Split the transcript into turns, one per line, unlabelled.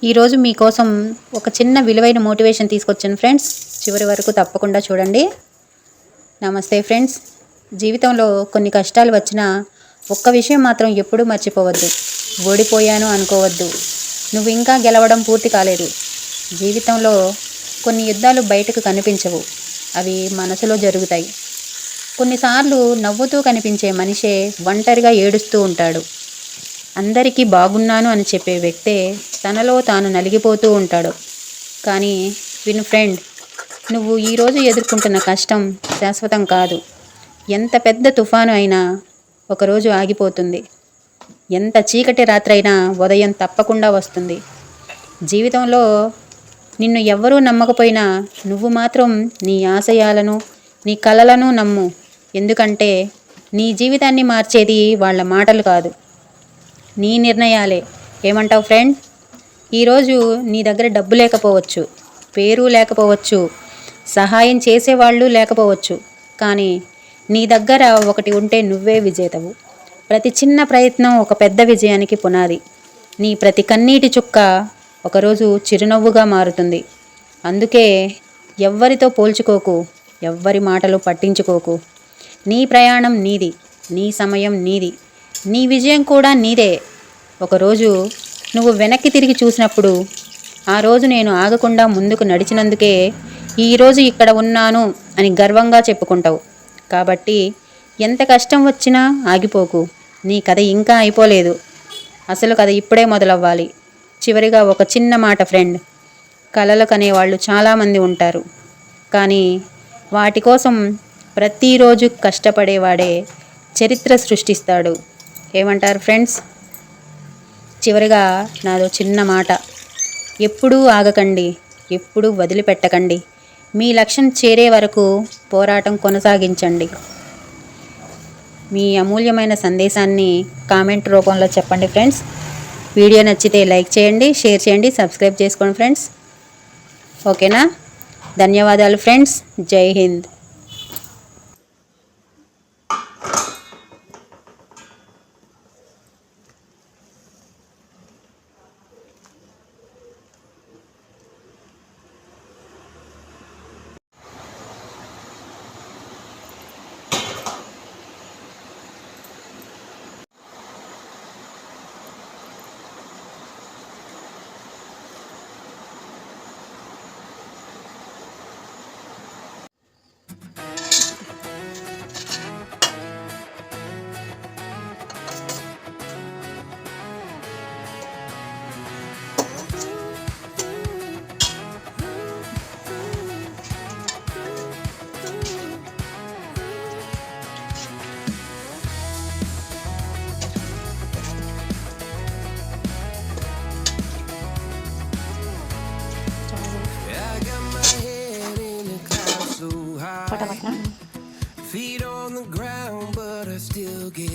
ఈరోజు మీకోసం ఒక చిన్న విలువైన మోటివేషన్ తీసుకొచ్చాను ఫ్రెండ్స్. చివరి వరకు తప్పకుండా చూడండి. నమస్తే ఫ్రెండ్స్. జీవితంలో కొన్ని కష్టాలు వచ్చినా ఒక్క విషయం మాత్రం ఎప్పుడూ మర్చిపోవద్దు. ఓడిపోయాను అనుకోవద్దు. నువ్వు ఇంకా గెలవడం పూర్తి కాలేదు. జీవితంలో కొన్ని యుద్ధాలు బయటకు కనిపించవు, అవి మనసులో జరుగుతాయి. కొన్నిసార్లు నవ్వుతూ కనిపించే మనిషే ఒంటరిగా ఏడుస్తూ ఉంటాడు. అందరికీ బాగున్నాను అని చెప్పే వ్యక్తే తనలో తాను నలిగిపోతూ ఉంటాడు. కానీ విను ఫ్రెండ్, నువ్వు ఈరోజు ఎదుర్కొంటున్న కష్టం శాశ్వతం కాదు. ఎంత పెద్ద తుఫాను అయినా ఒకరోజు ఆగిపోతుంది. ఎంత చీకటి రాత్రైనా ఉదయం తప్పకుండా వస్తుంది. జీవితంలో నిన్ను ఎవ్వరూ నమ్మకపోయినా నువ్వు మాత్రం నీ ఆశయాలను, నీ కలలను నమ్ము. ఎందుకంటే నీ జీవితాన్ని మార్చేది వాళ్ళ మాటలు కాదు, నీ నిర్ణయాలే. ఏమంటావు ఫ్రెండ్? ఈరోజు నీ దగ్గర డబ్బు లేకపోవచ్చు, పేరు లేకపోవచ్చు, సహాయం చేసేవాళ్ళు లేకపోవచ్చు. కానీ నీ దగ్గర ఒకటి ఉంటే నువ్వే విజేతవు. ప్రతి చిన్న ప్రయత్నం ఒక పెద్ద విజయానికి పునాది. నీ ప్రతి కన్నీటి చుక్క ఒకరోజు చిరునవ్వుగా మారుతుంది. అందుకే ఎవ్వరితో పోల్చుకోకు, ఎవ్వరి మాటలు పట్టించుకోకు. నీ ప్రయాణం నీది, నీ సమయం నీది, నీ విజయం కూడా నీదే. ఒకరోజు నువ్వు వెనక్కి తిరిగి చూసినప్పుడు, ఆ రోజు నేను ఆగకుండా ముందుకు నడిచినందుకే ఈరోజు ఇక్కడ ఉన్నాను అని గర్వంగా చెప్పుకుంటావు. కాబట్టి ఎంత కష్టం వచ్చినా ఆగిపోకు. నీ కథ ఇంకా అయిపోలేదు. అసలు కథ ఇప్పుడే మొదలవ్వాలి. చివరిగా ఒక చిన్న మాట ఫ్రెండ్. కలలు కనేవాళ్ళు చాలామంది ఉంటారు, కానీ వాటి కోసం ప్రతిరోజు కష్టపడేవాడే చరిత్ర సృష్టిస్తాడు. ఏమంటారు ఫ్రెండ్స్? చివరిగా నాదో చిన్న మాట. ఎప్పుడూ ఆగకండి, ఎప్పుడూ వదిలిపెట్టకండి. మీ లక్ష్యం చేరే వరకు పోరాటం కొనసాగించండి. మీ అమూల్యమైన సందేశాన్ని కామెంట్ రూపంలో చెప్పండి ఫ్రెండ్స్. వీడియో నచ్చితే లైక్ చేయండి, షేర్ చేయండి, సబ్స్క్రైబ్ చేసుకోండి ఫ్రెండ్స్. ఓకేనా? ధన్యవాదాలు ఫ్రెండ్స్. జై Hind.
Feet on the ground, but I still get